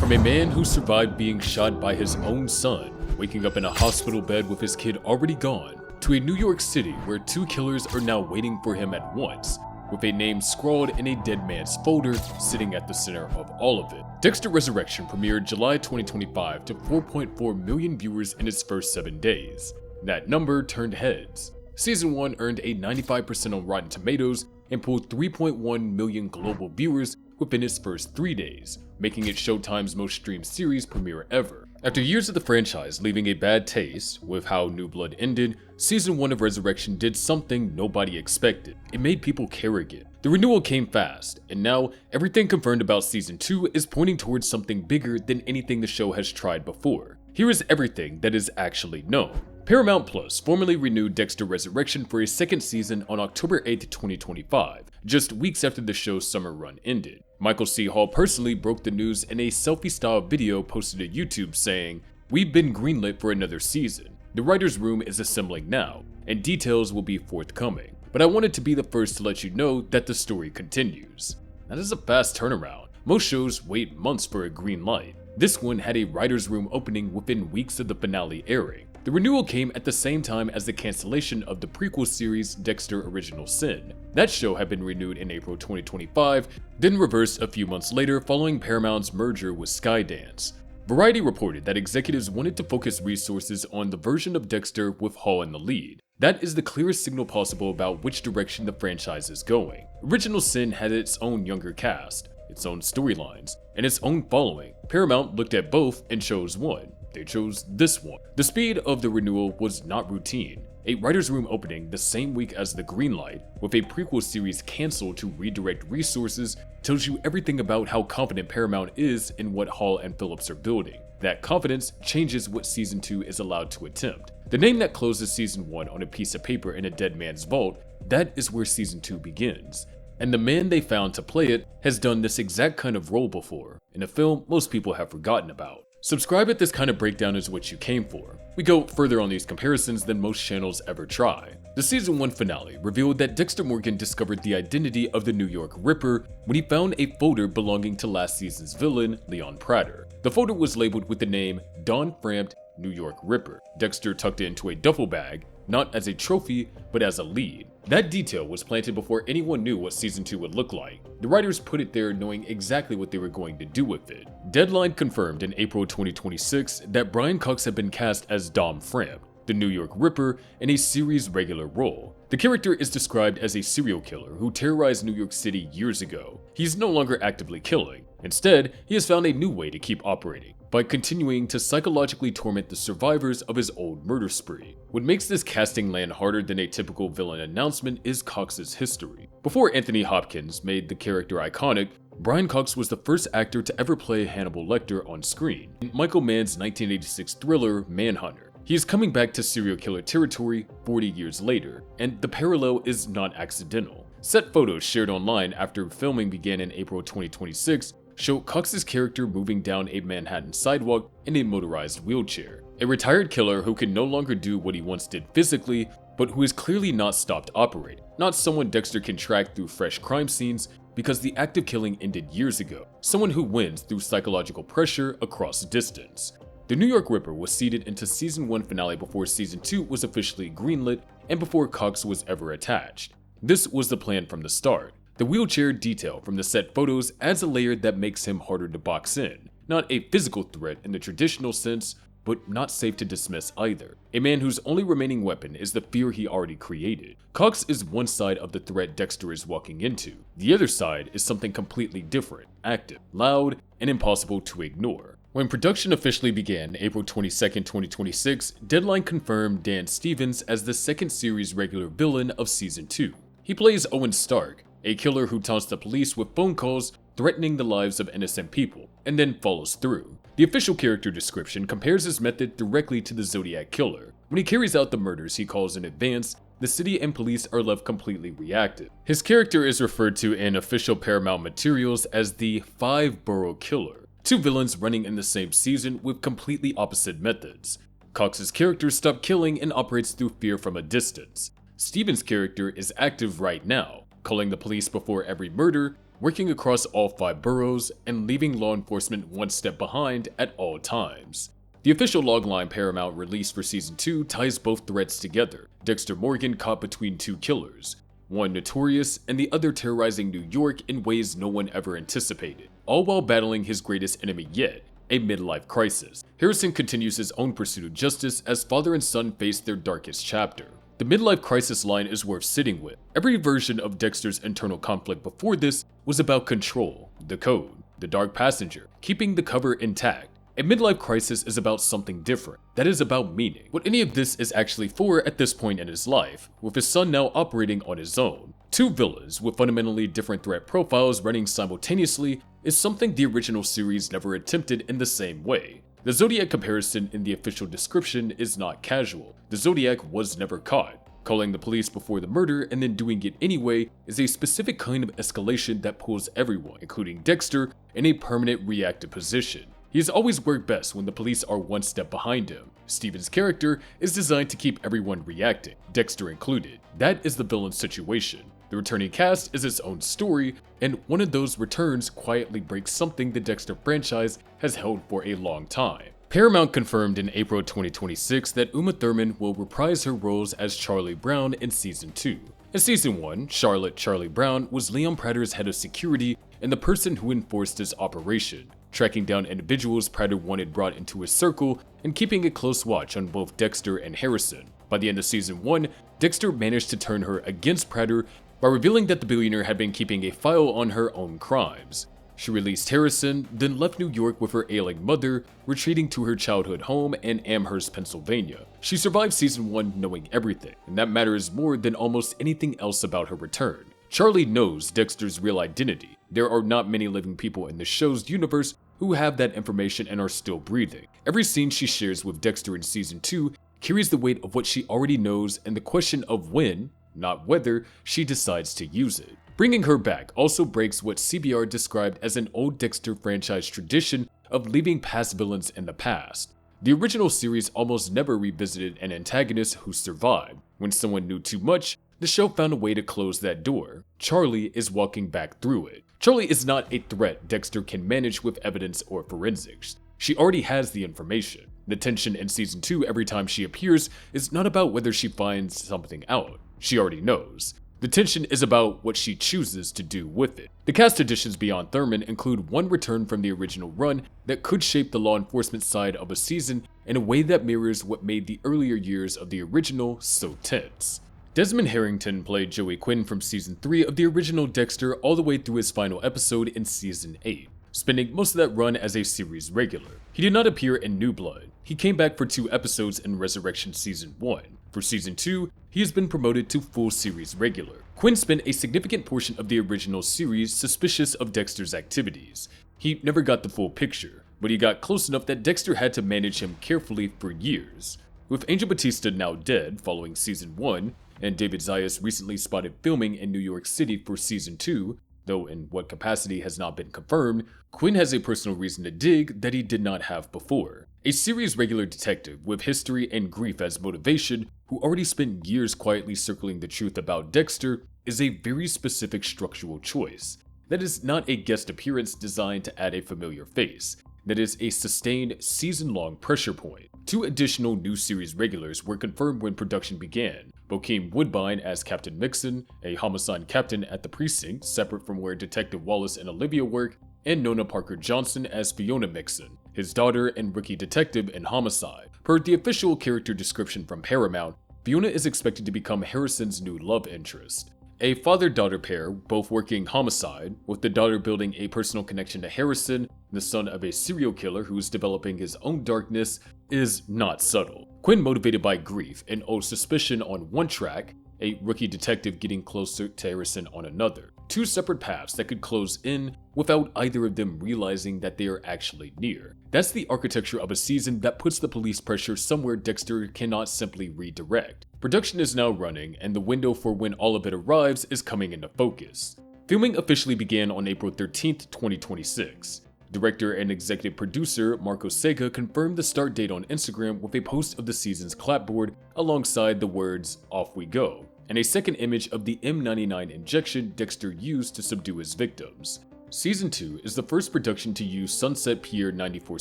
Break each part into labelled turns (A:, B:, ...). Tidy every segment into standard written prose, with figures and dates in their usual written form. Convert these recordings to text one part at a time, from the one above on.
A: From a man who survived being shot by his own son, waking up in a hospital bed with his kid already gone, to a New York City where two killers are now waiting for him at once, with a name scrawled in a dead man's folder sitting at the center of all of it. Dexter Resurrection premiered July 2025 to 4.4 million viewers in its first 7 days. That number turned heads. Season 1 earned a 95% on Rotten Tomatoes and pulled 3.1 million global viewers within its first 3 days, making it Showtime's most streamed series premiere ever. After years of the franchise leaving a bad taste with how New Blood ended, Season 1 of Resurrection did something nobody expected. It made people care again. The renewal came fast, and now everything confirmed about Season 2 is pointing towards something bigger than anything the show has tried before. Here is everything that is actually known. Paramount Plus formally renewed Dexter Resurrection for a second season on October 8, 2025, just weeks after the show's summer run ended. Michael C. Hall personally broke the news in a selfie-style video posted to YouTube saying, "We've been greenlit for another season. The writer's room is assembling now, and details will be forthcoming. But I wanted to be the first to let you know that the story continues." That is a fast turnaround. Most shows wait months for a green light. This one had a writer's room opening within weeks of the finale airing. The renewal came at the same time as the cancellation of the prequel series Dexter Original Sin. That show had been renewed in April 2025, then reversed a few months later following Paramount's merger with Skydance. Variety reported that executives wanted to focus resources on the version of Dexter with Hall in the lead. That is the clearest signal possible about which direction the franchise is going. Original Sin had its own younger cast, its own storylines, and its own following. Paramount looked at both and chose one. They chose this one. The speed of the renewal was not routine. A writer's room opening the same week as the greenlight, with a prequel series cancelled to redirect resources, tells you everything about how confident Paramount is in what Hall and Phillips are building. That confidence changes what Season 2 is allowed to attempt. The name that closes Season 1 on a piece of paper in a dead man's vault, that is where Season 2 begins. And the man they found to play it has done this exact kind of role before, in a film most people have forgotten about. Subscribe if this kind of breakdown is what you came for. We go further on these comparisons than most channels ever try. The Season 1 finale revealed that Dexter Morgan discovered the identity of the New York Ripper when he found a folder belonging to last season's villain, Leon Prater. The folder was labeled with the name Don Frampt New York Ripper. Dexter tucked it into a duffel bag, not as a trophy, but as a lead. That detail was planted before anyone knew what Season 2 would look like. The writers put it there knowing exactly what they were going to do with it. Deadline confirmed in April 2026 that Brian Cox had been cast as Dom Frampt, the New York Ripper, in a series regular role. The character is described as a serial killer who terrorized New York City years ago. He's no longer actively killing. Instead, he has found a new way to keep operating, by continuing to psychologically torment the survivors of his old murder spree. What makes this casting land harder than a typical villain announcement is Cox's history. Before Anthony Hopkins made the character iconic, Brian Cox was the first actor to ever play Hannibal Lecter on screen in Michael Mann's 1986 thriller Manhunter. He is coming back to serial killer territory 40 years later, and the parallel is not accidental. Set photos shared online after filming began in April 2026 show Cox's character moving down a Manhattan sidewalk in a motorized wheelchair. A retired killer who can no longer do what he once did physically, but who has clearly not stopped operating. Not someone Dexter can track through fresh crime scenes because the act of killing ended years ago. Someone who wins through psychological pressure across distance. The New York Ripper was seeded into Season 1 finale before Season 2 was officially greenlit and before Cox was ever attached. This was the plan from the start. The wheelchair detail from the set photos adds a layer that makes him harder to box in. Not a physical threat in the traditional sense, but not safe to dismiss either. A man whose only remaining weapon is the fear he already created. Cox is one side of the threat Dexter is walking into. The other side is something completely different, active, loud, and impossible to ignore. When production officially began April 22, 2026, Deadline confirmed Dan Stevens as the second series regular villain of Season 2. He plays Owen Stark, a killer who taunts the police with phone calls threatening the lives of innocent people, and then follows through. The official character description compares his method directly to the Zodiac Killer. When he carries out the murders he calls in advance, the city and police are left completely reactive. His character is referred to in official Paramount materials as the Five-Borough Killer, two villains running in the same season with completely opposite methods. Cox's character stopped killing and operates through fear from a distance. Stevens' character is active right now, calling the police before every murder, working across all 5 boroughs and leaving law enforcement one step behind at all times. The official logline Paramount released for Season 2 ties both threads together. Dexter Morgan caught between 2 killers, one notorious and the other terrorizing New York in ways no one ever anticipated, all while battling his greatest enemy yet, a midlife crisis. Harrison continues his own pursuit of justice as father and son face their darkest chapter. The midlife crisis line is worth sitting with. Every version of Dexter's internal conflict before this was about control, the code, the dark passenger, keeping the cover intact. A midlife crisis is about something different. That is about meaning. What any of this is actually for at this point in his life, with his son now operating on his own. 2 villains with fundamentally different threat profiles running simultaneously is something the original series never attempted in the same way. The Zodiac comparison in the official description is not casual. The Zodiac was never caught. Calling the police before the murder and then doing it anyway is a specific kind of escalation that pulls everyone, including Dexter, in a permanent reactive position. He has always worked best when the police are one step behind him. Steven's character is designed to keep everyone reacting, Dexter included. That is the villain's situation. The returning cast is its own story, and one of those returns quietly breaks something the Dexter franchise has held for a long time. Paramount confirmed in April 2026 that Uma Thurman will reprise her roles as Charlie Brown in Season 2. In Season 1, Charlie Brown was Leon Pratter's head of security and the person who enforced his operation, tracking down individuals Pratter wanted brought into his circle and keeping a close watch on both Dexter and Harrison. By the end of Season 1, Dexter managed to turn her against Pratter by revealing that the billionaire had been keeping a file on her own crimes. She released Harrison, then left New York with her ailing mother, retreating to her childhood home in Amherst, Pennsylvania. She survived Season 1 knowing everything, and that matters more than almost anything else about her return. Charlie knows Dexter's real identity. There are not many living people in the show's universe who have that information and are still breathing. Every scene she shares with Dexter in Season 2 carries the weight of what she already knows and the question of when, not whether, she decides to use it. Bringing her back also breaks what CBR described as an old Dexter franchise tradition of leaving past villains in the past. The original series almost never revisited an antagonist who survived. When someone knew too much, the show found a way to close that door. Charlie is walking back through it. Charlie is not a threat Dexter can manage with evidence or forensics. She already has the information. The tension in Season 2 every time she appears is not about whether she finds something out. She already knows. The tension is about what she chooses to do with it. The cast additions beyond Thurman include one return from the original run that could shape the law enforcement side of a season in a way that mirrors what made the earlier years of the original so tense. Desmond Harrington played Joey Quinn from Season 3 of the original Dexter all the way through his final episode in Season 8, spending most of that run as a series regular. He did not appear in New Blood. He came back for 2 episodes in Resurrection Season 1. For Season 2, he has been promoted to full series regular. Quinn spent a significant portion of the original series suspicious of Dexter's activities. He never got the full picture, but he got close enough that Dexter had to manage him carefully for years. With Angel Batista now dead following Season 1, and David Zayas recently spotted filming in New York City for Season 2, though in what capacity has not been confirmed, Quinn has a personal reason to dig that he did not have before. A series regular detective with history and grief as motivation, who already spent years quietly circling the truth about Dexter, is a very specific structural choice. That is not a guest appearance designed to add a familiar face. That is a sustained, season-long pressure point. 2 additional new series regulars were confirmed when production began. Bokeem Woodbine as Captain Mixon, a homicide captain at the precinct separate from where Detective Wallace and Olivia work, and Nona Parker Johnson as Fiona Mixon, his daughter and rookie detective in Homicide. Per the official character description from Paramount, Fiona is expected to become Harrison's new love interest. A father-daughter pair, both working Homicide, with the daughter building a personal connection to Harrison, the son of a serial killer who is developing his own darkness, is not subtle. Quinn motivated by grief and old suspicion on one track, a rookie detective getting closer to Harrison on another. 2 separate paths that could close in without either of them realizing that they are actually near. That's the architecture of a season that puts the police pressure somewhere Dexter cannot simply redirect. Production is now running, and the window for when all of it arrives is coming into focus. Filming officially began on April 13th, 2026. Director and executive producer Marco Sega confirmed the start date on Instagram with a post of the season's clapboard alongside the words, "Off we go." and a second image of the M99 injection Dexter used to subdue his victims. Season 2 is the first production to use Sunset Pier 94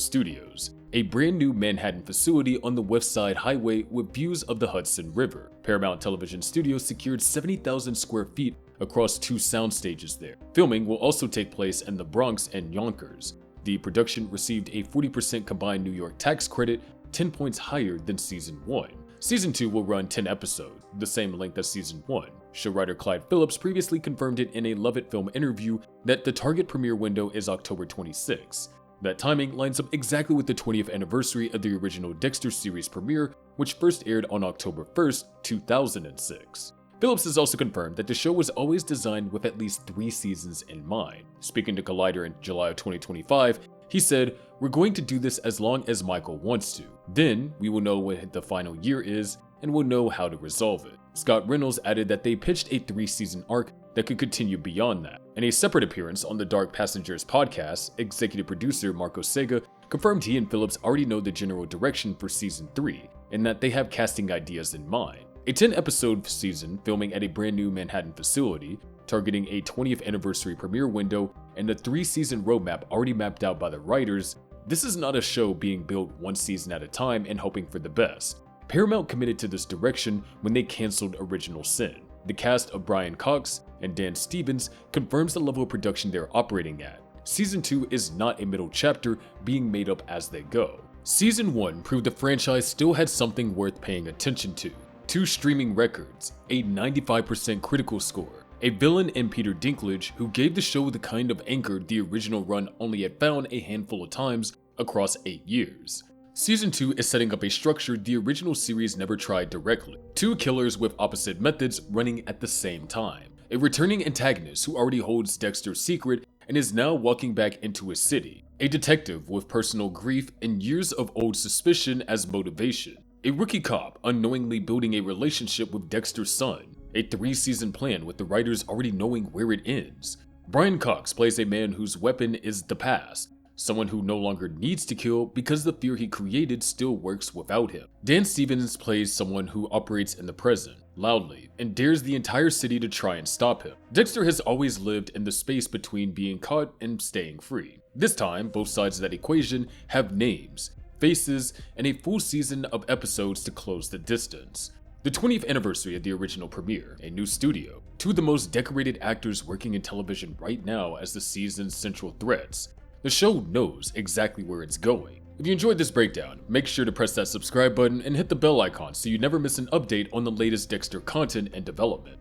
A: Studios, a brand new Manhattan facility on the West Side Highway with views of the Hudson River. Paramount Television Studios secured 70,000 square feet across 2 sound stages there. Filming will also take place in the Bronx and Yonkers. The production received a 40% combined New York tax credit, 10 points higher than Season 1. Season 2 will run 10 episodes, the same length as Season 1. Showrunner Clyde Phillips previously confirmed it in a Love It Film interview that the target premiere window is October 26. That timing lines up exactly with the 20th anniversary of the original Dexter series premiere, which first aired on October 1st, 2006. Phillips has also confirmed that the show was always designed with at least 3 seasons in mind. Speaking to Collider in July of 2025, he said, "We're going to do this as long as Michael wants to. Then we will know what the final year is and we'll know how to resolve it." Scott Reynolds added that they pitched a 3-season arc that could continue beyond that. In a separate appearance on the Dark Passengers podcast, executive producer Marco Sega confirmed he and Phillips already know the general direction for Season 3 and that they have casting ideas in mind. A 10-episode season filming at a brand new Manhattan facility, targeting a 20th anniversary premiere window, and a 3-season roadmap already mapped out by the writers, this is not a show being built 1 season at a time and hoping for the best. Paramount committed to this direction when they canceled Original Sin. The cast of Brian Cox and Dan Stevens confirms the level of production they're operating at. Season 2 is not a middle chapter being made up as they go. Season 1 proved the franchise still had something worth paying attention to. 2 streaming records, a 95% critical score, a villain in Peter Dinklage who gave the show the kind of anchor the original run only had found a handful of times across 8 years. Season 2 is setting up a structure the original series never tried directly. 2 killers with opposite methods running at the same time. A returning antagonist who already holds Dexter's secret and is now walking back into his city. A detective with personal grief and years of old suspicion as motivation. A rookie cop unknowingly building a relationship with Dexter's son. A 3-season plan with the writers already knowing where it ends. Brian Cox plays a man whose weapon is the past. Someone who no longer needs to kill because the fear he created still works without him. Dan Stevens plays someone who operates in the present, loudly, and dares the entire city to try and stop him. Dexter has always lived in the space between being caught and staying free. This time, both sides of that equation have names, faces, and a full season of episodes to close the distance. The 20th anniversary of the original premiere, a new studio, 2 of the most decorated actors working in television right now as the season's central threats. The show knows exactly where it's going. If you enjoyed this breakdown, make sure to press that subscribe button and hit the bell icon so you never miss an update on the latest Dexter content and development.